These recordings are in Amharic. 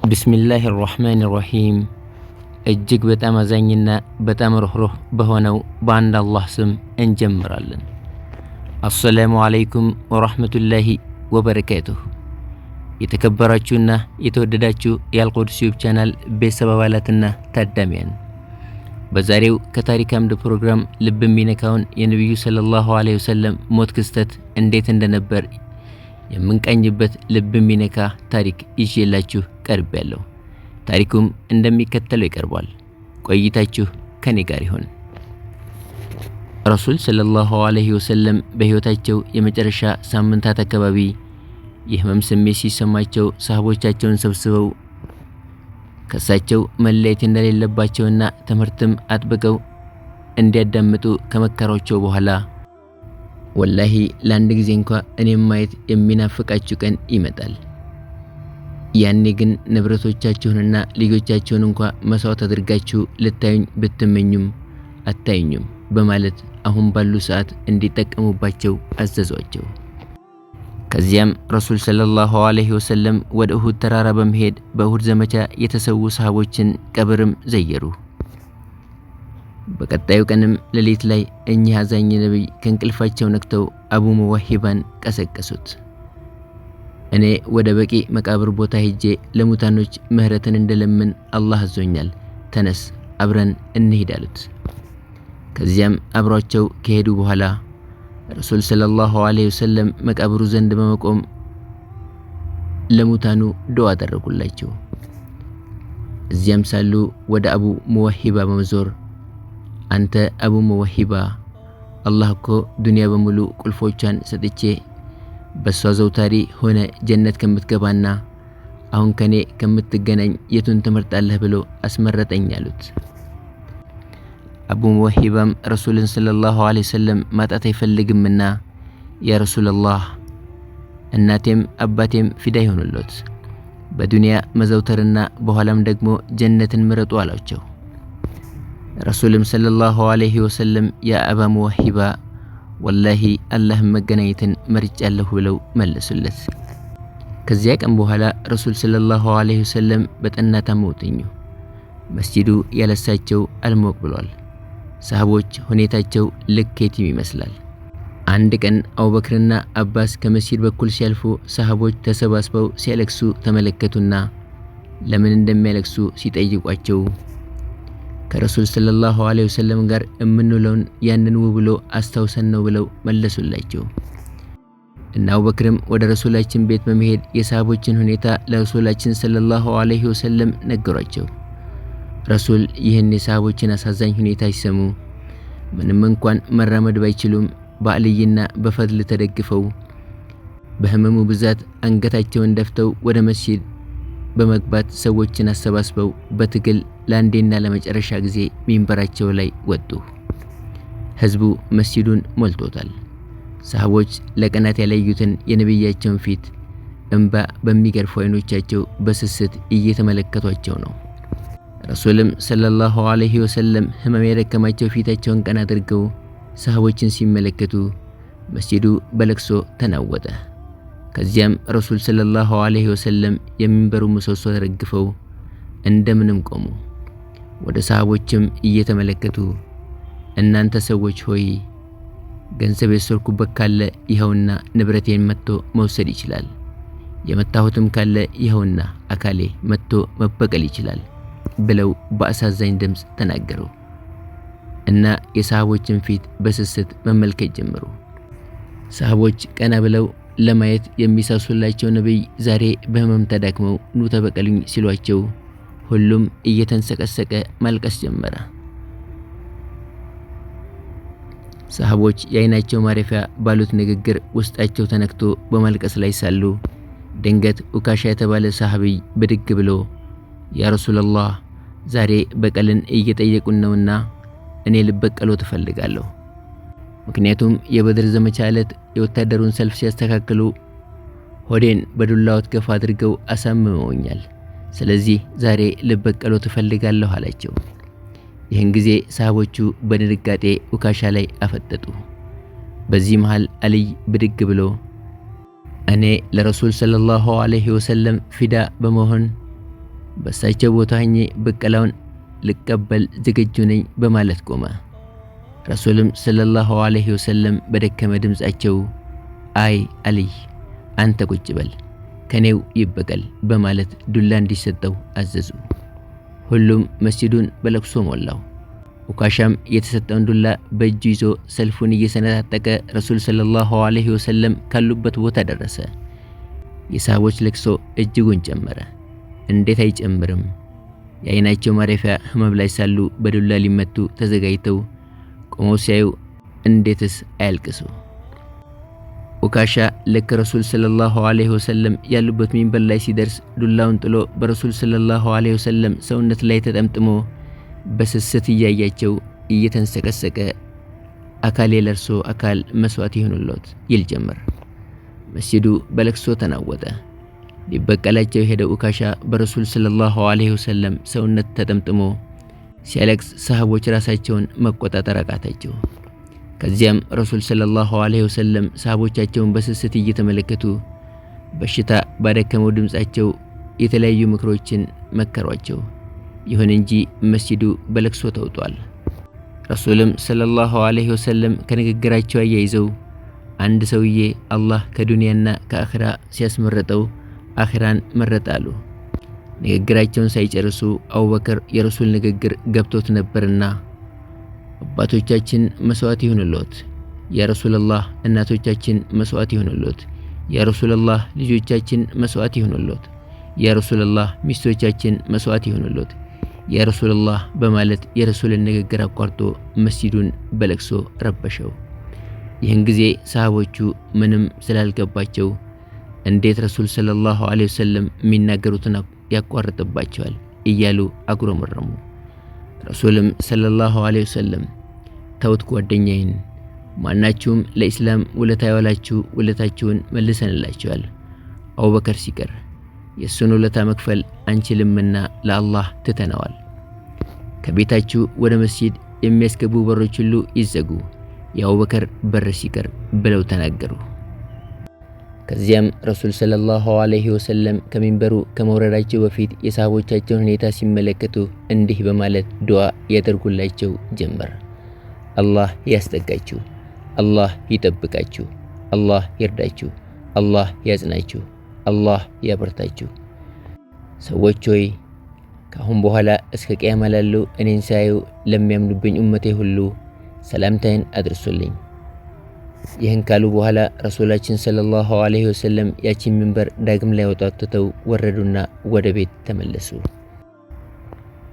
ቢስሚላሂ ራህማኒ ራሂም እጅግ በጣም አዛኝና በጣም ሩህሩህ በሆነው በአንድ አላህ ስም እንጀምራለን። አሰላሙ አለይኩም ወራህመቱላሂ ወበረካቱሁ። የተከበራችሁና የተወደዳችሁ የአልቁድስ ዩቲዩብ ቻናል ቤተሰብ አባላትና ታዳሚያን፣ በዛሬው ከታሪክ አምድ ፕሮግራም ልብ የሚነካውን የነብዩ ሰለላሁ ዐለይሂ ወሰለም ሞት ክስተት እንዴት እንደነበር የምንቃኝበት ልብ የሚነካ ታሪክ ይዤላችሁ ቀርቤያለሁ። ታሪኩም እንደሚከተለው ይቀርባል። ቆይታችሁ ከኔ ጋር ይሁን። ረሱል ሰለላሁ ዐለይሂ ወሰለም በህይወታቸው የመጨረሻ ሳምንታት አካባቢ የህመም ስሜት ሲሰማቸው ሰሃቦቻቸውን ሰብስበው ከሳቸው መለየት እንደሌለባቸውና ትምህርትም አጥብቀው እንዲያዳምጡ ከመከሯቸው በኋላ ወላሂ ለአንድ ጊዜ እንኳን እኔም ማየት የሚናፍቃችሁ ቀን ይመጣል። ያኔ ግን ንብረቶቻችሁንና ልጆቻችሁን እንኳን መስዋዕት አድርጋችሁ ልታዩኝ ብትመኙም አታዩኝም በማለት አሁን ባሉ ሰዓት እንዲጠቀሙባቸው አዘዟቸው። ከዚያም ረሱል ሰለላሁ ዐለይሂ ወሰለም ወደ ኡሁድ ተራራ በመሄድ በኡሁድ ዘመቻ የተሰዉ ሰሃቦችን ቀብርም ዘየሩ። በቀጣዩ ቀንም ሌሊት ላይ እኚህ አዛኝ ነብይ ከእንቅልፋቸው ነቅተው አቡ ሙወሂባን ቀሰቀሱት። እኔ ወደ በቂ መቃብር ቦታ ሄጄ ለሙታኖች ምህረትን እንደለምን አላህ አዞኛል፣ ተነስ አብረን እንሂድ አሉት። ከዚያም አብሯቸው ከሄዱ በኋላ ረሱል ሰለላሁ ዐለይሂ ወሰለም መቃብሩ ዘንድ በመቆም ለሙታኑ ዱዓ አደረጉላቸው። እዚያም ሳሉ ወደ አቡ ሙወሂባ በመዞር አንተ አቡ ሙወሂባ፣ አላህ እኮ ዱንያ በሙሉ ቁልፎቿን ሰጥቼ በሷ ዘውታሪ ሆነ ጀነት ከምትገባና አሁን ከኔ ከምትገናኝ የቱን ትመርጣለህ ብሎ አስመረጠኝ አሉት። አቡ ሙወሂባም ረሱልን ሰለላሁ ዐለይሂ ወሰለም ማጣት አይፈልግምና ያ ረሱላላህ፣ እናቴም አባቴም ፊዳ ይሆኑልዎት፣ በዱንያ መዘውተርና በኋላም ደግሞ ጀነትን ምረጡ አላቸው። ረሱልም ሰለላሁ ዐለይሂ ወሰለም ያ አባ ሙወሂባ ወላሂ አላህን መገናኘትን መርጫለሁ ብለው መለሱለት። ከዚያ ቀን በኋላ ረሱል ሰለላሁ ዐለይሂ ወሰለም በጠና ታመው ተኙ። መስጂዱ ያለሳቸው አልሞቅ ብሏል። ሰሃቦች ሁኔታቸው ልክ የቲም ይመስላል። አንድ ቀን አቡበክርና አባስ ከመስጂድ በኩል ሲያልፉ ሰሃቦች ተሰባስበው ሲያለቅሱ ተመለከቱና ለምን እንደሚያለቅሱ ሲጠይቋቸው ከረሱል ሰለላሁ ዐለይሂ ወሰለም ጋር እምንውለውን ያንን ውብሎ አስታውሰን ነው ብለው መለሱላቸው። እና አቡበክርም ወደ ረሱላችን ቤት በመሄድ የሰሃቦችን ሁኔታ ለረሱላችን ሰለላሁ ዐለይሂ ወሰለም ነገሯቸው። ረሱል ይህን የሰሃቦችን አሳዛኝ ሁኔታ ሲሰሙ ምንም እንኳን መራመድ ባይችሉም በአልይና በፈድል ተደግፈው በህመሙ ብዛት አንገታቸውን ደፍተው ወደ መስጂድ በመግባት ሰዎችን አሰባስበው በትግል ለአንዴና ለመጨረሻ ጊዜ ሚንበራቸው ላይ ወጡ። ህዝቡ መስጂዱን ሞልቶታል። ሰሃቦች ለቀናት ያለዩትን የነብያቸውን ፊት እንባ በሚገርፉ አይኖቻቸው በስስት እየተመለከቷቸው ነው። ረሱልም ሰለላሁ ዐለይሂ ወሰለም ህመም የደከማቸው ፊታቸውን ቀና አድርገው ሰሃቦችን ሲመለከቱ መስጂዱ በለቅሶ ተናወጠ። ከዚያም ረሱል ሰለላሁ ዐለይሂ ወሰለም የሚንበሩ ምሰሶ ተደግፈው እንደምንም ቆሙ። ወደ ሰሃቦችም እየተመለከቱ እናንተ ሰዎች ሆይ ገንዘብ የሰርኩበት ካለ ይኸውና ንብረቴን መጥቶ መውሰድ ይችላል፣ የመታሁትም ካለ ይኸውና አካሌ መጥቶ መበቀል ይችላል ብለው በአሳዛኝ ድምፅ ተናገሩ እና የሰሃቦችን ፊት በስስት መመልከት ጀመሩ። ሰሃቦች ቀና ብለው ለማየት የሚሳሱላቸው ነብይ ዛሬ በህመም ተዳክመው ኑ ተበቀሉኝ ሲሏቸው ሁሉም እየተንሰቀሰቀ ማልቀስ ጀመረ። ሰሃቦች የአይናቸው ማረፊያ ባሉት ንግግር ውስጣቸው ተነክቶ በማልቀስ ላይ ሳሉ ድንገት ኡካሻ የተባለ ሰሃቢይ ብድግ ብሎ ያ ረሱላላህ፣ ዛሬ በቀልን እየጠየቁን ነውና እኔ ልበቀለው ትፈልጋለሁ። ምክንያቱም የበድር ዘመቻ ዕለት የወታደሩን ሰልፍ ሲያስተካክሉ ሆዴን በዱላዎት ገፋ አድርገው አሳምመውኛል። ስለዚህ ዛሬ ልበቀለው ትፈልጋለሁ አላቸው። ይህን ጊዜ ሰሃቦቹ በድንጋጤ ኡካሻ ላይ አፈጠጡ። በዚህ መሃል አልይ ብድግ ብሎ እኔ ለረሱል ሰለላሁ ዐለይሂ ወሰለም ፊዳ በመሆን በሳቸው ቦታ ሆኜ በቀላውን ልቀበል ዝግጁ ነኝ በማለት ቆመ። ረሱልም ሰለላሁ ዐለይሂ ወሰለም በደከመ ድምጻቸው አይ አልይ አንተ ቁጭ በል ከኔው ይበቀል በማለት ዱላ እንዲሰጠው አዘዙ። ሁሉም መስጂዱን በለቅሶ ሞላው። ኡካሻም የተሰጠውን ዱላ በእጁ ይዞ ሰልፉን እየሰነጣጠቀ ረሱል ሰለላሁ ዐለይሂ ወሰለም ካሉበት ቦታ ደረሰ። የሰሃቦች ለቅሶ እጅጉን ጨመረ። እንዴት አይጨምርም? የአይናቸው ማረፊያ ህመም ላይ ሳሉ በዱላ ሊመቱ ተዘጋጅተው ቆመው ሲያዩ እንዴትስ አያልቅሱ? ኡካሻ ልክ ረሱል ሰለላሁ ዐለይሂ ወሰለም ያሉበት ሚንበር ላይ ሲደርስ ዱላውን ጥሎ በረሱል ሰለላሁ ዐለይሂ ወሰለም ሰውነት ላይ ተጠምጥሞ በስስት እያያቸው እየተንሰቀሰቀ አካሌ ለርሶ አካል መስዋዕት ይሁንልዎት ይል ጀመር። መስጂዱ በለቅሶ ተናወጠ። ሊበቀላቸው የሄደው ኡካሻ በረሱል ሰለላሁ ዐለይሂ ወሰለም ሰውነት ተጠምጥሞ ሲያለቅስ ሰሃቦች ራሳቸውን መቆጣጠር አቃታቸው። ከዚያም ረሱል ሰለላሁ ዐለይሂ ወሰለም ሰሃቦቻቸውን በስስት እየተመለከቱ በሽታ ባደከመው ድምጻቸው የተለያዩ ምክሮችን መከሯቸው። ይሁን እንጂ መስጂዱ በለቅሶ ተውጧል። ረሱልም ሰለላሁ ዐለይሂ ወሰለም ከንግግራቸው አያይዘው አንድ ሰውዬ አላህ ከዱንያና ከአኺራ ሲያስመረጠው አኺራን መረጣሉ። ንግግራቸውን ሳይጨርሱ አቡበክር የረሱል ንግግር ገብቶት ነበርና አባቶቻችን መስዋዕት ይሁንልዎት ያ ረሱላህ፣ እናቶቻችን መስዋዕት ይሁንልዎት ያ ረሱላህ፣ ልጆቻችን መስዋዕት ይሁንልዎት ያ ረሱላህ፣ ሚስቶቻችን መስዋዕት ይሁንልዎት ያ ረሱላህ በማለት የረሱልን ንግግር አቋርጦ መስጂዱን በለቅሶ ረበሸው። ይህን ጊዜ ሰሃቦቹ ምንም ስላልገባቸው እንዴት ረሱል ሰለላሁ ዐለይሂ ወሰለም የሚናገሩትን ያቋርጥባቸዋል እያሉ አጉረመረሙ። ረሱልም ሰለላሁ ዐለይሂ ወሰለም ተውት ጓደኛዬን፣ ማናችሁም ለኢስላም ውለታ ያዋላችሁ ውለታችሁን መልሰንላችኋል። አቡበከር ሲቀር የሱን ውለታ መክፈል አንችልምና ለአላህ ትተነዋል። ከቤታችሁ ወደ መስጂድ የሚያስገቡ በሮች ሁሉ ይዘጉ፣ የአቡበከር በር ሲቀር ብለው ተናገሩ። ከዚያም ረሱል ሰለላሁ ዐለይሂ ወሰለም ከሚንበሩ ከመውረዳቸው በፊት የሰሃቦቻቸውን ሁኔታ ሲመለከቱ እንዲህ በማለት ዱዓ ያደርጉላቸው ጀመር። አላህ ያስጠጋችሁ፣ አላህ ይጠብቃችሁ፣ አላህ ይርዳችሁ፣ አላህ ያጽናችሁ፣ አላህ ያበርታችሁ። ሰዎች ሆይ ካሁን በኋላ እስከ ቂያማ ላለው እኔን ሳዩ ለሚያምኑብኝ ኡመቴ ሁሉ ሰላምታዬን አድርሱልኝ። ይህን ካሉ በኋላ ረሱላችን ሰለላሁ ዐለይሂ ወሰለም ያቺን ሚንበር ዳግም ላይ ወጣተው ወረዱና ወደ ቤት ተመለሱ።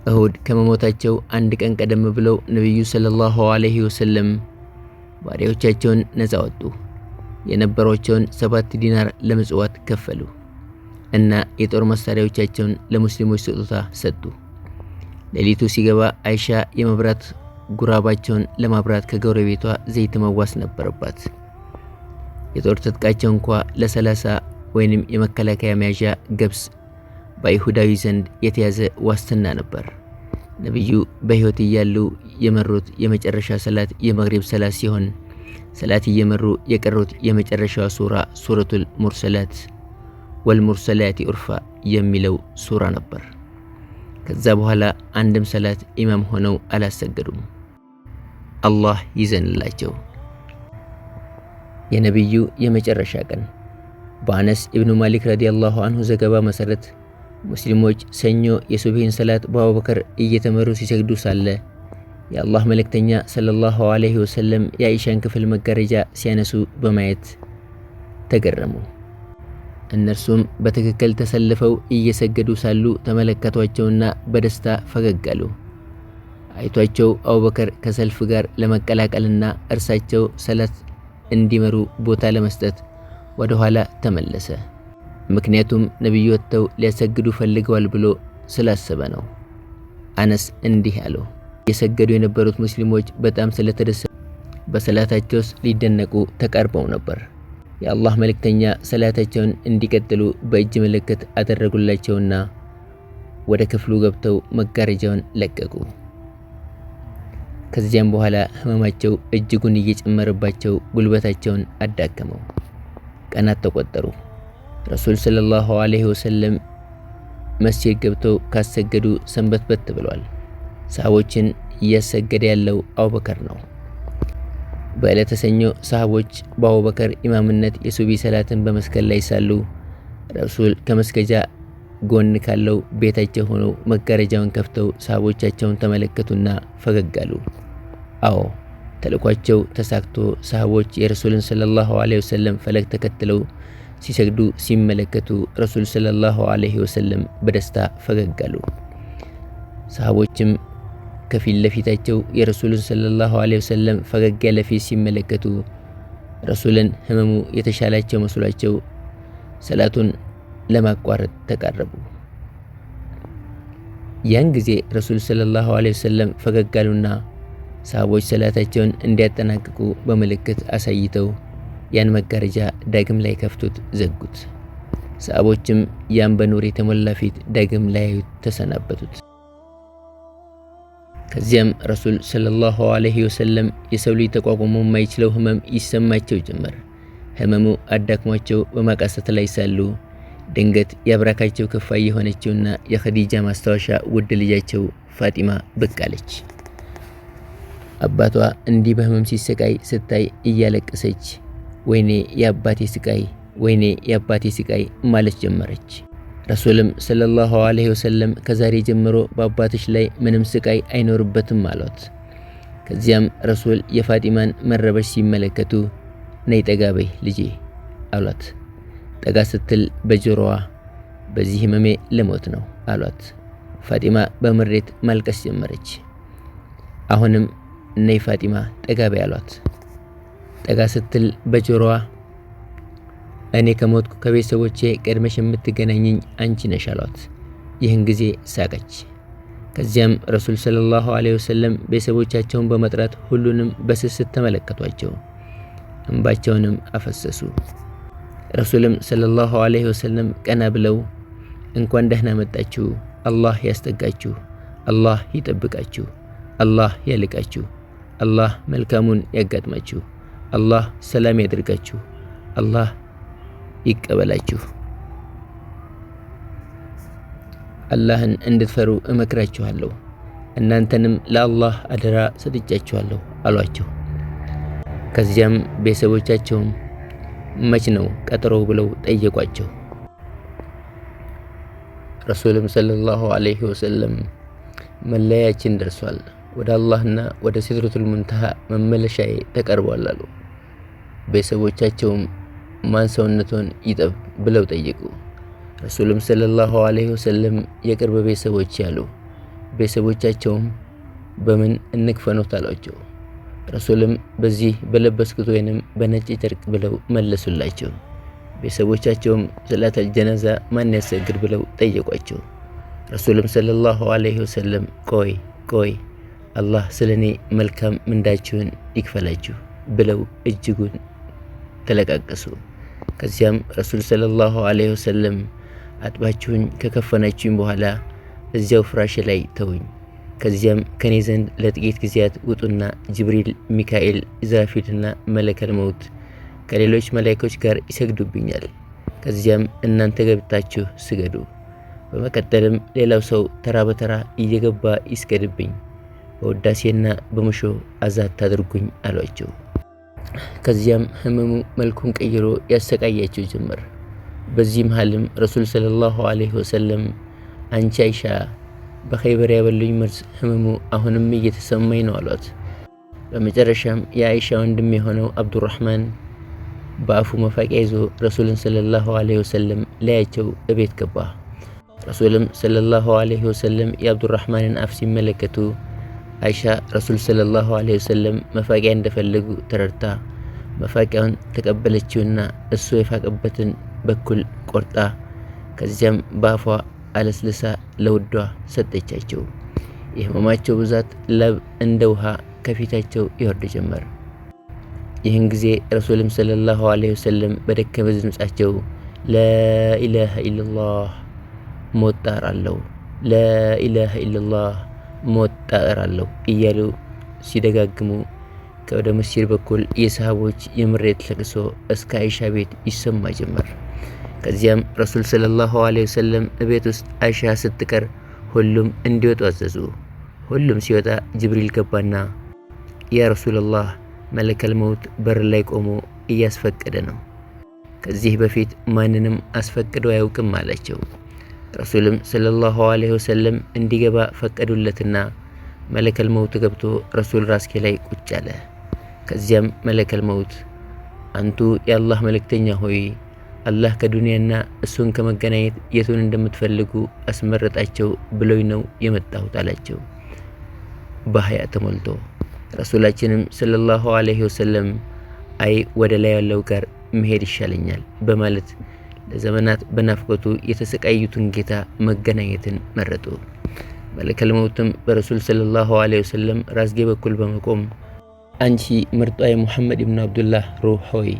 እሁድ ከመሞታቸው አንድ ቀን ቀደም ብለው ነብዩ ሰለላሁ ዐለይሂ ወሰለም ባሪያዎቻቸውን ነፃ ወጡ። የነበሯቸውን 7 ዲናር ለምጽዋት ከፈሉ እና የጦር መሳሪያዎቻቸውን ለሙስሊሞች ስጦታ ሰጡ። ሌሊቱ ሲገባ አይሻ የመብራት ጉራባቸውን ለማብራት ከጎረቤቷ ዘይት መዋስ ነበረባት። የጦር ትጥቃቸው እንኳ ለ30 ወይንም የመከላከያ መያዣ ገብስ በይሁዳዊ ዘንድ የተያዘ ዋስትና ነበር። ነብዩ በህይወት እያሉ የመሩት የመጨረሻ ሰላት የመግሪብ ሰላት ሲሆን ሰላት እየመሩ የቀሩት የመጨረሻው ሱራ ሱረቱል ሙርሰላት ወልሙርሰላቲ ኡርፋ የሚለው ሱራ ነበር። ከዛ በኋላ አንድም ሰላት ኢማም ሆነው አላሰገዱም። አላህ ይዘንላቸው። የነብዩ የመጨረሻ ቀን በአነስ ኢብኑ ማሊክ ረዲየላሁ አንሁ ዘገባ መሰረት ሙስሊሞች ሰኞ የሱብሂን ሰላት በአቡበከር እየተመሩ ሲሰግዱ ሳለ የአላህ መልእክተኛ ሰለላሁ ዐለይሂ ወሰለም የአይሻን ክፍል መጋረጃ ሲያነሱ በማየት ተገረሙ። እነርሱም በትክክል ተሰልፈው እየሰገዱ ሳሉ ተመለከቷቸውና በደስታ ፈገግ አሉ። አይቷቸው አቡበከር ከሰልፍ ጋር ለመቀላቀልና እርሳቸው ሰላት እንዲመሩ ቦታ ለመስጠት ወደ ኋላ ተመለሰ። ምክንያቱም ነብዩ ወጥተው ሊያሰግዱ ፈልገዋል ብሎ ስላሰበ ነው። አነስ እንዲህ አለው፣ የሰገዱ የነበሩት ሙስሊሞች በጣም ስለተደሰቱ በሰላታቸውስ ሊደነቁ ተቃርበው ነበር። የአላህ መልእክተኛ ሰላታቸውን እንዲቀጥሉ በእጅ ምልክት አደረጉላቸውና ወደ ክፍሉ ገብተው መጋረጃውን ለቀቁ። ከዚያም በኋላ ህመማቸው እጅጉን እየጨመረባቸው ጉልበታቸውን አዳከመው። ቀናት ተቆጠሩ። ረሱል ሰለላሁ ዐለይሂ ወሰለም መስጂድ ገብተው ካሰገዱ ሰንበትበት ብለዋል። ሰሃቦችን እያሰገደ ያለው አቡበከር ነው። በዕለተ ሰኞ ሰሃቦች በአቡበከር ኢማምነት የሱቢ ሰላትን በመስገድ ላይ ሳሉ ረሱል ከመስገጃ ጎን ካለው ቤታቸው ሆነው መጋረጃውን ከፍተው ሰሃቦቻቸውን ተመለከቱና ፈገግ አሉ። አዎ ተልኳቸው ተሳክቶ ሰሃቦች የረሱልን ሰለላሁ ዐለይሂ ወሰለም ፈለግ ተከትለው ሲሰግዱ ሲመለከቱ ረሱል ሰለላሁ ዐለይሂ ወሰለም በደስታ ፈገግ አሉ። ሰሃቦችም ከፊት ለፊታቸው የረሱልን ሰለላሁ ዐለይሂ ወሰለም ፈገግ ያለ ፊት ሲመለከቱ ረሱልን ህመሙ የተሻላቸው መስሏቸው ሰላቱን ለማቋረጥ ተቃረቡ። ያን ጊዜ ረሱል ሰለላሁ ዐለይሂ ወሰለም ፈገግ አሉና ሰሃቦች ሰላታቸውን እንዲያጠናቅቁ በምልክት አሳይተው ያን መጋረጃ ዳግም ላይ ከፍቱት ዘጉት። ሰሃቦችም ያን በኑር የተሞላ ፊት ዳግም ላያዩት ተሰናበቱት። ከዚያም ረሱል ሰለላሁ ዐለይሂ ወሰለም የሰው ልጅ ተቋቁሞ የማይችለው ህመም ይሰማቸው ጀመር። ህመሙ አዳክሟቸው በማቃሰት ላይ ሳሉ ድንገት የአብራካቸው ክፋይ የሆነችውና የኸዲጃ ማስታወሻ ውድ ልጃቸው ፋጢማ ብቅ አለች። አባቷ እንዲህ በህመም ሲሰቃይ ስታይ እያለቀሰች ወይኔ የአባቴ ስቃይ፣ ወይኔ የአባቴ ስቃይ ማለት ጀመረች። ረሱልም ሰለላሁ ዐለይሂ ወሰለም ከዛሬ ጀምሮ በአባትሽ ላይ ምንም ስቃይ አይኖርበትም አሏት። ከዚያም ረሱል የፋጢማን መረበሽ ሲመለከቱ ነይ ጠጋ በይ ልጄ አሏት። ጠጋ ስትል በጆሮዋ በዚህ ህመሜ ልሞት ነው አሏት። ፋጢማ በምሬት ማልቀስ ጀመረች። አሁንም ነይ ፋጢማ ጠጋ በይ አሏት። ጠጋ ስትል በጆሮዋ እኔ ከሞትኩ ከቤተሰቦቼ ቀድመሽ የምትገናኘኝ አንቺ ነሽ አሏት። ይህን ጊዜ ሳቀች። ከዚያም ረሱል ሰለላሁ ዐለይሂ ወሰለም ቤተሰቦቻቸውን በመጥራት ሁሉንም በስስት ተመለከቷቸው፣ እንባቸውንም አፈሰሱ። ረሱልም ሰለላሁ ዐለይሂ ወሰለም ቀና ብለው እንኳን ደህና መጣችሁ፣ አላህ ያስጠጋችሁ፣ አላህ ይጠብቃችሁ፣ አላህ ያልቃችሁ፣ አላህ መልካሙን ያጋጥማችሁ፣ አላህ ሰላም ያድርጋችሁ፣ አላህ ይቀበላችሁ፣ አላህን እንድትፈሩ እመክራችኋለሁ፣ እናንተንም ለአላህ አደራ ሰጥቻችኋለሁ አሏቸው። ከዚያም ቤተሰቦቻቸውም መች ነው ቀጠሮው ብለው ጠየቋቸው። ረሱልም ሰለላሁ ዐለይሂ ወሰለም መለያችን ደርሷል፣ ወደ አላህና ወደ ሲድረቱል ሙንተሃ መመለሻዬ ተቀርቧል አሉ። ቤተሰቦቻቸውም ማን ሰውነቶን ይጠብ ብለው ጠየቁ። ረሱልም ሰለላሁ ዐለይሂ ወሰለም የቅርብ ቤተሰቦች ያሉ። ቤተሰቦቻቸውም በምን እንክፈኖት አሏቸው። ረሱልም በዚህ በለበስኩት ወይንም በነጭ ጨርቅ ብለው መለሱላቸው። ቤተሰቦቻቸውም ሰላተል ጀናዛ ማን ያሰግድ ብለው ጠየቋቸው። ረሱልም ሰለላሁ ዐለይሂ ወሰለም ቆይ አላህ ስለኔ መልካም ምንዳችሁን ይክፈላችሁ ብለው እጅጉን ተለቃቀሱ። ከዚያም ረሱል ሰለላሁ ዐለይሂ ወሰለም አጥባችሁኝ ከከፈናችሁኝ በኋላ እዚያው ፍራሽ ላይ ተውኝ፣ ከዚያም ከኔ ዘንድ ለጥቂት ጊዜያት ውጡና ጅብሪል፣ ሚካኤል፣ ኢዝራፊልና መለከል መውት ከሌሎች መላእክቶች ጋር ይሰግዱብኛል። ከዚያም እናንተ ገብታችሁ ስገዱ። በመቀጠልም ሌላው ሰው ተራ በተራ እየገባ ይስገድብኝ፣ በውዳሴና በሙሾ አዛት ታድርጉኝ አሏቸው። ከዚያም ህመሙ መልኩን ቀይሮ ያሰቃያቸው ጀመር። በዚህ መሃልም ረሱል ሰለላሁ ዐለይሂ ወሰለም አንቺ አይሻ በኸይበር ያበሉኝ መርዝ ህመሙ አሁንም እየተሰማኝ ነው አሏት። በመጨረሻም የአይሻ ወንድም የሆነው አብዱራህማን በአፉ መፋቂያ ይዞ ረሱልን ሰለላሁ ዐለይሂ ወሰለም ላያቸው እቤት ገባ። ረሱልም ሰለላሁ ዐለይሂ ወሰለም የአብዱራህማንን አፍ ሲመለከቱ አይሻ ረሱል ሰለላሁ ዐለይሂ ወሰለም መፋቂያ እንደፈለጉ ተረድታ መፋቂያውን ተቀበለችውና እሱ የፋቀበትን በኩል ቆርጣ ከዚያም በአፏ አለስልሳ ለውዷ ሰጠቻቸው። የህመማቸው ብዛት ላብ እንደ ውሃ ከፊታቸው ይወርድ ጀመር። ይህን ጊዜ ረሱልም ሰለላሁ ዐለይሂ ወሰለም በደከመ ድምጻቸው ላኢላሃ ኢለላህ ሞት ጣር አለው፣ ላኢላሃ ኢለላህ ሞት ጣር አለው እያሉ ሲደጋግሙ ከወደ መስጂድ በኩል የሰሃቦች የምሬት ለቅሶ እስከ አይሻ ቤት ይሰማ ጀመር። ከዚያም ረሱል ሰለላሁ ዐለይሂ ወሰለም ቤት ውስጥ አይሻ ስትቀር ሁሉም እንዲወጡ አዘዙ። ሁሉም ሲወጣ ጅብሪል ገባና ያ ረሱላላህ መለከል መውት በር ላይ ቆሞ እያስፈቀደ ነው፣ ከዚህ በፊት ማንንም አስፈቅዶ አያውቅም አላቸው። ረሱልም ሰለላሁ ዐለይሂ ወሰለም እንዲገባ ፈቀዱለትና መለከል መውት ገብቶ ረሱል ራስጌ ላይ ቁጭ አለ። ከዚያም መለከል መውት አንቱ የአላህ መልእክተኛ ሆይ አላህ ከዱንያና እሱን ከመገናኘት የቱን እንደምትፈልጉ አስመረጣቸው ብሎኝ ነው የመጣሁት አላቸው በሀያ ተሞልቶ። ረሱላችንም ሰለላሁ ዐለይሂ ወሰለም አይ ወደ ላይ ያለው ጋር መሄድ ይሻለኛል በማለት ለዘመናት በናፍቆቱ የተሰቃዩትን ጌታ መገናኘትን መረጡ። መለከል መውትም በረሱል ሰለላሁ ዐለይሂ ወሰለም ራስጌ በኩል በመቆም አንቺ ምርጧ የሙሐመድ ኢብኑ አብዱላህ ሩህ ሆይ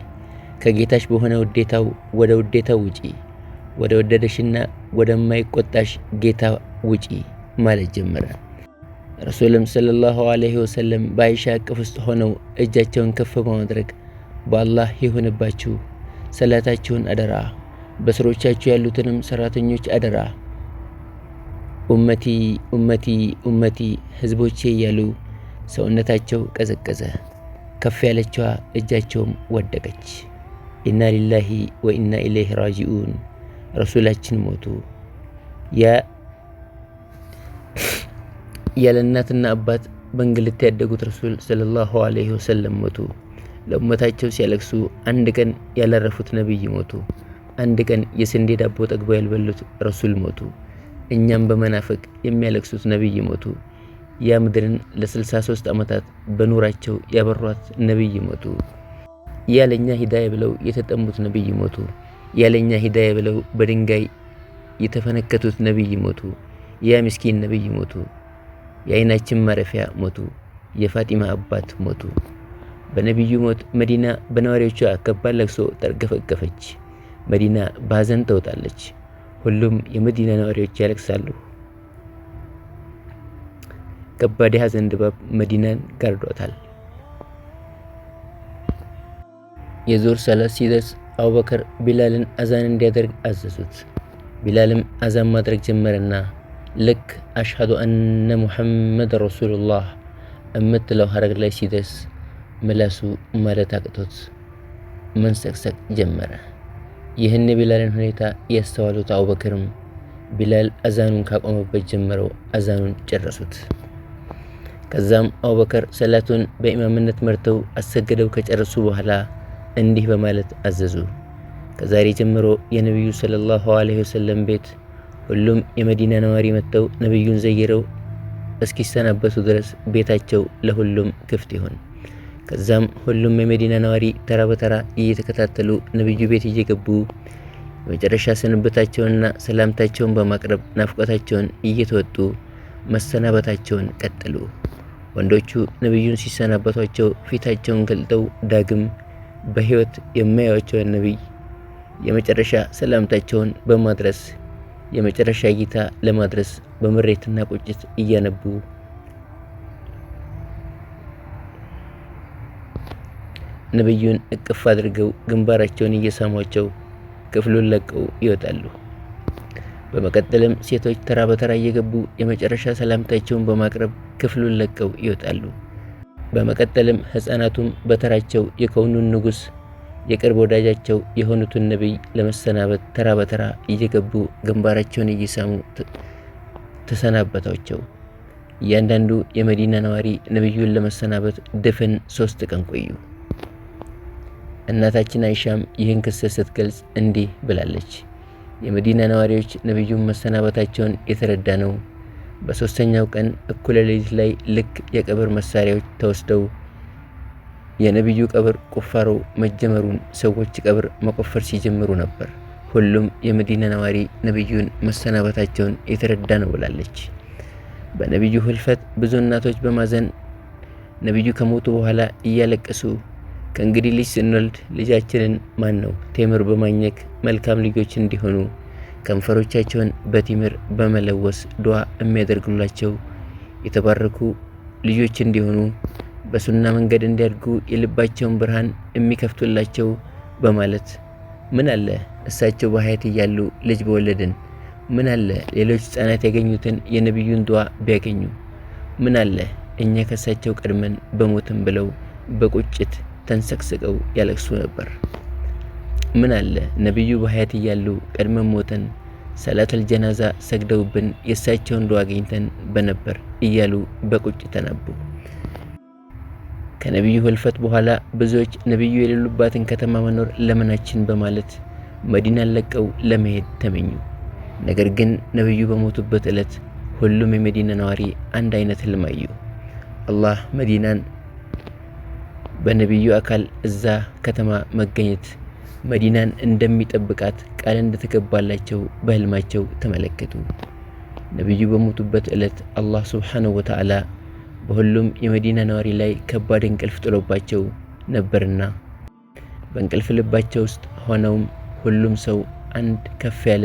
ከጌታሽ በሆነ ውዴታው ወደ ውዴታው ውጪ፣ ወደ ወደደሽና ወደማይቆጣሽ ጌታ ውጪ ማለት ጀመረ። ረሱልም ሰለላሁ ዐለይሂ ወሰለም በአይሻ እቅፍ ውስጥ ሆነው እጃቸውን ከፍ በማድረግ በአላህ ይሁንባችሁ፣ ሰላታችሁን አደራ፣ በስሮቻችሁ ያሉትንም ሰራተኞች አደራ፣ ኡመቲ ኡመቲ ኡመቲ ህዝቦቼ እያሉ ሰውነታቸው ቀዘቀዘ። ከፍ ያለችዋ እጃቸውም ወደቀች። ኢና ሊላሂ ወኢና ኢለይሂ ራጂኡን። ረሱላችን ሞቱ። ያለ እናትና አባት በእንግልት ያደጉት ረሱል ሰለላሁ ዐለይሂ ወሰለም ሞቱ። ለኡመታቸው ሲያለቅሱ አንድ ቀን ያላረፉት ነቢይ ሞቱ። አንድ ቀን የስንዴ ዳቦ ጠግበው ያልበሉት ረሱል ሞቱ። እኛም በመናፈቅ የሚያለቅሱት ነቢይ ሞቱ። ያ ምድርን ለ63 ዓመታት በኑራቸው ያበሯት ነቢይ ሞቱ። ያለኛ ሂዳያ ብለው የተጠሙት ነቢይ ሞቱ። ያለኛ ሂዳያ ብለው በድንጋይ የተፈነከቱት ነቢይ ሞቱ። ያ ምስኪን ነቢይ ሞቱ። የአይናችን ማረፊያ ሞቱ። የፋጢማ አባት ሞቱ። በነቢዩ ሞት መዲና በነዋሪዎቿ ከባድ ለቅሶ ተርገፈገፈች። መዲና በሐዘን ተውጣለች። ሁሉም የመዲና ነዋሪዎች ያለቅሳሉ። ከባድ የሐዘን ድባብ መዲናን ጋርዶታል። የዙህር ሰላት ሲደርስ አቡበከር ቢላልን አዛን እንዲያደርግ አዘዙት። ቢላልም አዛን ማድረግ ጀመረና ልክ አሽሀዱ አነ ሙሐመድ ረሱሉላህ እምትለው ሀረግ ላይ ሲደርስ ምላሱ ማለት አቅቶት መንሰቅሰቅ ጀመረ። ይህን የቢላልን ሁኔታ ያስተዋሉት አቡበከርም ቢላል አዛኑን ካቆመበት ጀምረው አዛኑን ጨረሱት። ከዛም አቡበከር ሰላቱን በኢማምነት መርተው አሰግደው ከጨረሱ በኋላ እንዲህ በማለት አዘዙ። ከዛሬ ጀምሮ የነቢዩ ሰለላሁ ዐለይሂ ወሰለም ቤት ሁሉም የመዲና ነዋሪ መጥተው ነቢዩን ዘይረው እስኪሰናበቱ ድረስ ቤታቸው ለሁሉም ክፍት ይሁን። ከዛም ሁሉም የመዲና ነዋሪ ተራ በተራ እየተከታተሉ ነቢዩ ቤት እየገቡ የመጨረሻ ስንብታቸውንና ሰላምታቸውን በማቅረብ ናፍቆታቸውን እየተወጡ መሰናበታቸውን ቀጠሉ። ወንዶቹ ነቢዩን ሲሰናበቷቸው ፊታቸውን ገልጠው ዳግም በህይወት የማያዩአቸውን ነቢይ የመጨረሻ ሰላምታቸውን በማድረስ የመጨረሻ እይታ ለማድረስ በምሬትና ቁጭት እያነቡ ነቢዩን እቅፍ አድርገው ግንባራቸውን እየሳሟቸው ክፍሉን ለቀው ይወጣሉ። በመቀጠልም ሴቶች ተራ በተራ እየገቡ የመጨረሻ ሰላምታቸውን በማቅረብ ክፍሉን ለቀው ይወጣሉ። በመቀጠልም ህፃናቱም በተራቸው የከውኑን ንጉስ የቅርብ ወዳጃቸው የሆኑትን ነቢይ ለመሰናበት ተራ በተራ እየገቡ ግንባራቸውን እየሳሙ ተሰናበቷቸው። እያንዳንዱ የመዲና ነዋሪ ነቢዩን ለመሰናበት ድፍን 3 ቀን ቆዩ። እናታችን አይሻም ይህን ክስተት ስትገልጽ እንዲህ ብላለች። የመዲና ነዋሪዎች ነቢዩን መሰናበታቸውን የተረዳ ነው በ3ኛው ቀን እኩለ ሌሊት ላይ ልክ የቀብር መሳሪያዎች ተወስደው የነቢዩ ቀብር ቁፋሮ መጀመሩን ሰዎች ቀብር መቆፈር ሲጀምሩ ነበር። ሁሉም የመዲና ነዋሪ ነቢዩን መሰናበታቸውን የተረዳ ነው ብላለች። በነቢዩ ህልፈት ብዙ እናቶች በማዘን ነቢዩ ከሞቱ በኋላ እያለቀሱ ከእንግዲህ ልጅ ስንወልድ ልጃችንን ማን ነው ቴምር በማኘክ መልካም ልጆች እንዲሆኑ ከንፈሮቻቸውን በቲምር በመለወስ ዱዓ የሚያደርጉላቸው የተባረኩ ልጆች እንዲሆኑ በሱና መንገድ እንዲያድጉ የልባቸውን ብርሃን የሚከፍቱላቸው በማለት ምን አለ እሳቸው በሐያት እያሉ ልጅ በወለድን። ምን አለ ሌሎች ሕፃናት ያገኙትን የነቢዩን ዱዓ ቢያገኙ። ምን አለ እኛ ከእሳቸው ቀድመን በሞትን ብለው በቁጭት ተንሰቅስቀው ያለቅሱ ነበር። ምን አለ ነቢዩ በሐያት እያሉ ቀድመን ሞተን ሰላተል ጀናዛ ሰግደውብን የእሳቸውን ዱዓ አግኝተን በነበር እያሉ በቁጭት ተናቡ። ከነቢዩ ህልፈት በኋላ ብዙዎች ነቢዩ የሌሉባትን ከተማ መኖር ለምናችን በማለት መዲናን ለቀው ለመሄድ ተመኙ። ነገር ግን ነቢዩ በሞቱበት ዕለት ሁሉም የመዲና ነዋሪ አንድ አይነት ህልም አዩ። አላህ መዲናን በነቢዩ አካል እዛ ከተማ መገኘት መዲናን እንደሚጠብቃት ቃል እንደተገባላቸው በህልማቸው ተመለከቱ። ነቢዩ በሞቱበት ዕለት አላህ ሱብሓነሁ ወተዓላ በሁሉም የመዲና ነዋሪ ላይ ከባድ እንቅልፍ ጥሎባቸው ነበርና በእንቅልፍ ልባቸው ውስጥ ሆነውም ሁሉም ሰው አንድ ከፍ ያለ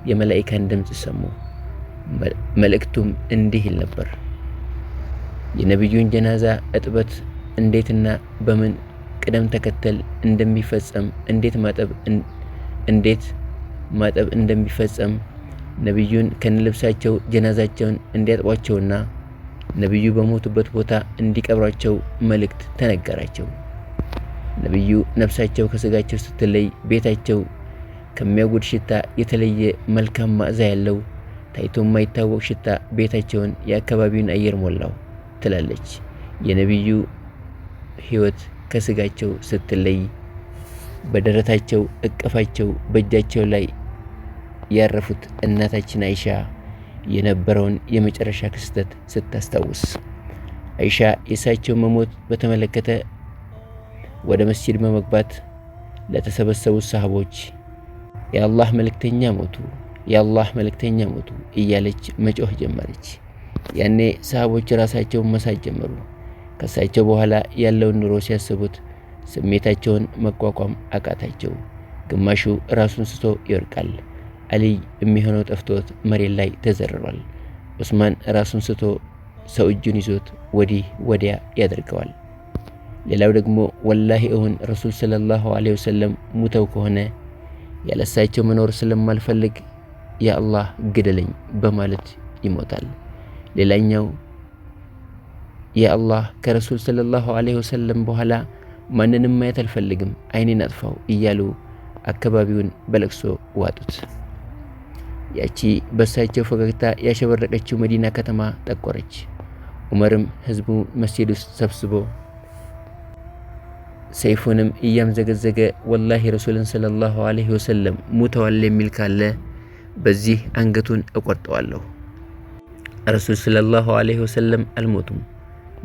የመላኢካን ድምፅ ሰሙ። መልእክቱም እንዲህ ይል ነበር። የነቢዩን ጀናዛ እጥበት እንዴትና በምን ቅደም ተከተል እንደሚፈጸም እንዴት ማጠብ እንደሚፈጸም ነቢዩን ከነልብሳቸው ጀናዛቸውን እንዲያጥቧቸውና ነቢዩ በሞቱበት ቦታ እንዲቀብሯቸው መልእክት ተነገራቸው። ነቢዩ ነፍሳቸው ከስጋቸው ስትለይ ቤታቸው ከሚያጉድ ሽታ የተለየ መልካም ማዕዛ ያለው ታይቶ የማይታወቅ ሽታ ቤታቸውን የአካባቢውን አየር ሞላው ትላለች። የነቢዩ ሕይወት ከስጋቸው ስትለይ በደረታቸው እቅፋቸው በእጃቸው ላይ ያረፉት እናታችን አይሻ የነበረውን የመጨረሻ ክስተት ስታስታውስ አይሻ የእሳቸው መሞት በተመለከተ ወደ መስጂድ በመግባት ለተሰበሰቡት ሰሃቦች የአላህ መልእክተኛ ሞቱ፣ የአላህ መልእክተኛ ሞቱ እያለች መጮህ ጀመረች። ያኔ ሰሃቦች ራሳቸውን መሳት ጀመሩ። ከእሳቸው በኋላ ያለውን ኑሮ ሲያስቡት ስሜታቸውን መቋቋም አቃታቸው። ግማሹ ራሱን ስቶ ይወርቃል። አልይ የሚሆነው ጠፍቶት መሬት ላይ ተዘርሯል። ዑስማን ራሱን ስቶ ሰው እጁን ይዞት ወዲህ ወዲያ ያደርገዋል። ሌላው ደግሞ ወላሂ እውን ረሱል ሰለላሁ ዐለይሂ ወሰለም ሙተው ከሆነ ያለሳቸው መኖር ስለማልፈልግ ያ አላህ ግደለኝ በማለት ይሞታል። ሌላኛው ያ አላህ ከረሱል ሰለላሁ ዐለይሂ ወሰለም በኋላ ማንንም ማየት አልፈልግም፣ አይኔን አጥፋው እያሉ አካባቢውን በለቅሶ ዋጡት። ያቺ በሳቸው ፈገግታ ያሸበረቀችው መዲና ከተማ ጠቆረች። ዑመርም ህዝቡ መስጂድ ውስጥ ሰብስቦ ሰይፉንም እያምዘገዘገ ወላሂ ረሱልን ሰለላሁ ዐለይሂ ወሰለም ሙተዋል የሚል ካለ በዚህ አንገቱን እቆርጠዋለሁ። ረሱል ሰለላሁ ዐለይሂ ወሰለም አልሞቱም።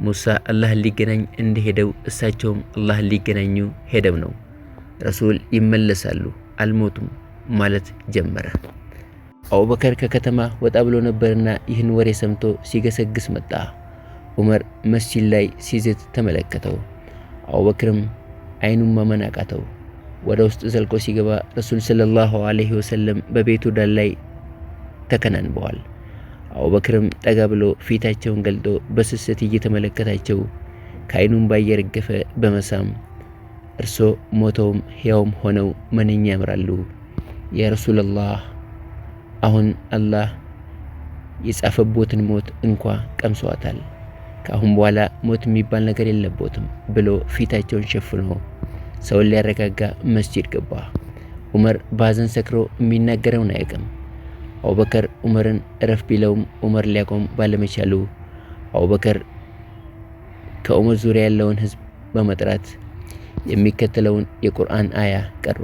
ሙሳ አላህን ሊገናኝ እንደሄደው እሳቸውም አላህን ሊገናኙ ሄደው ነው። ረሱል ይመለሳሉ አልሞቱም ማለት ጀመረ። አቡበከር ከከተማ ወጣ ብሎ ነበርና ይህን ወሬ ሰምቶ ሲገሰግስ መጣ። ዑመር መስጂድ ላይ ሲዝት ተመለከተው። አቡበክርም አይኑን ማመን አቃተው። ወደ ውስጥ ዘልቆ ሲገባ ረሱል ሰለላሁ ዐለይሂ ወሰለም በቤቱ ዳር ላይ ተከናንበዋል። አቡበክርም ጠጋ ብሎ ፊታቸውን ገልጦ በስስት እየተመለከታቸው ከአይኑም ባየረገፈ በመሳም እርሶ ሞተውም ሕያውም ሆነው ምንኛ ያምራሉ ያ ረሱላላህ፣ አሁን አላህ የጻፈቦትን ሞት እንኳ ቀምሰዋታል። ከአሁን በኋላ ሞት የሚባል ነገር የለቦትም ብሎ ፊታቸውን ሸፍኖ ሰውን ሊያረጋጋ መስጂድ ገባ። ዑመር ባዘን ሰክሮ የሚናገረውን አያውቅም። አቡበከር ዑመርን እረፍ ቢለውም ዑመር ሊያቆም ባለመቻሉ አቡበከር ከዑመር ዙሪያ ያለውን ህዝብ በመጥራት የሚከተለውን የቁርአን አያ ቀሩ።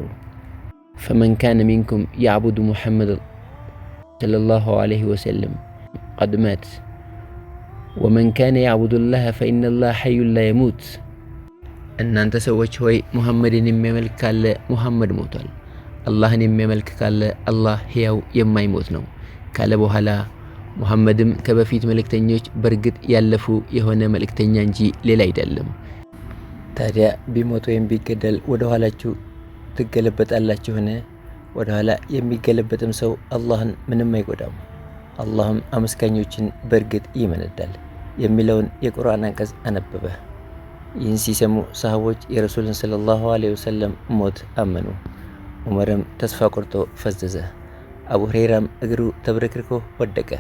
ፈመን ካነ ሚንኩም ያዕቡዱ ሙሐመድ ሰለላሁ ዐለይሂ ወሰለም ቀድ ማት ወመን ካነ ያዕቡዱ ላህ ፈኢነላህ ሐዩን ላ የሙት። እናንተ ሰዎች ሆይ ሙሐመድን የሚያመልክ ካለ ሙሐመድ ሞቷል፣ አላህን የሚያመልክ ካለ አላህ ሕያው የማይሞት ነው ካለ በኋላ ሙሐመድም ከበፊት መልእክተኞች በርግጥ ያለፉ የሆነ መልእክተኛ እንጂ ሌላ አይደለም። ታዲያ ቢሞት ወይም ቢገደል ወደ ኋላችሁ ትገለበጣላችሁን? ወደ ኋላ የሚገለበጥም ሰው አላህን ምንም አይጎዳም፣ አላህም አመስጋኞችን በርግጥ ይመነዳል የሚለውን የቁርአን አንቀጽ አነበበ። ይህን ሲሰሙ ሰሃቦች የረሱልን ሰለላሁ ዐለይሂ ወሰለም ሞት አመኑ። ዑመርም ተስፋ ቆርጦ ፈዘዘ። አቡ ሁረይራም እግሩ ተብረክርኮ ወደቀ።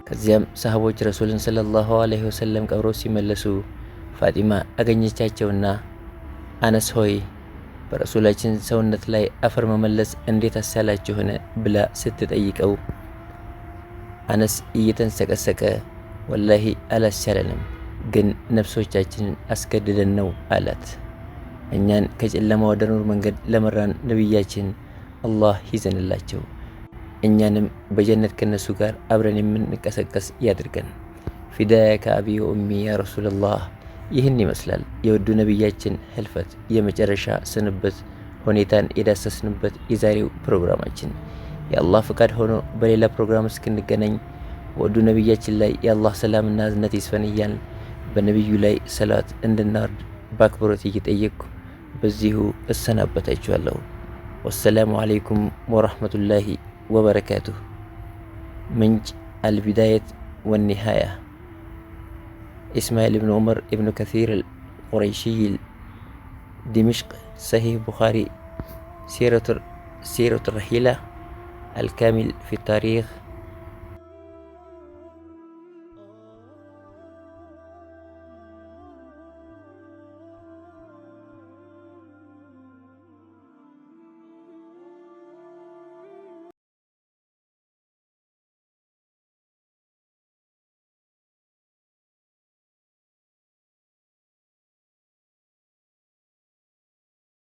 ከዚያም ሰሃቦች ረሱልን ሰለላሁ ዐለይሂ ወሰለም ቀብረው ሲመለሱ ፋጢማ አገኘቻቸውና አነስ ሆይ በረሱላችን ሰውነት ላይ አፈር መመለስ እንዴት አስቻላችሁን ብላ ስትጠይቀው አነስ እየተንሰቀሰቀ ወላሂ አላስቻለንም፣ ግን ነፍሶቻችንን አስገድደን ነው አላት። እኛን ከጨለማ ወደ ኑር መንገድ ለመራን ነቢያችን አላህ ይዘንላቸው፣ እኛንም በጀነት ከነሱ ጋር አብረን የምንቀሰቀስ ያድርገን። ፊዳከ አቢ ወኡሚ ያ ረሱላላህ። ይህን ይመስላል የውዱ ነቢያችን ህልፈት የመጨረሻ ስንብት ሁኔታን የዳሰስንበት የዛሬው ፕሮግራማችን። የአላህ ፍቃድ ሆኖ በሌላ ፕሮግራም እስክንገናኝ በውዱ ነቢያችን ላይ የአላህ ሰላምና እዝነት ይስፈን እያልን በነቢዩ ላይ ሰላት እንድናወርድ በአክብሮት እየጠየቅኩ በዚሁ እሰናበታችኋለሁ። ወሰላሙ አለይኩም ወረሕመቱላሂ ወበረካቱሁ። ምንጭ አልቢዳየት ወኒሃያ إسماعيل بن عمر ابن كثير القريشي دمشق صحيح بخاري سيرة الرحيلة الكامل في التاريخ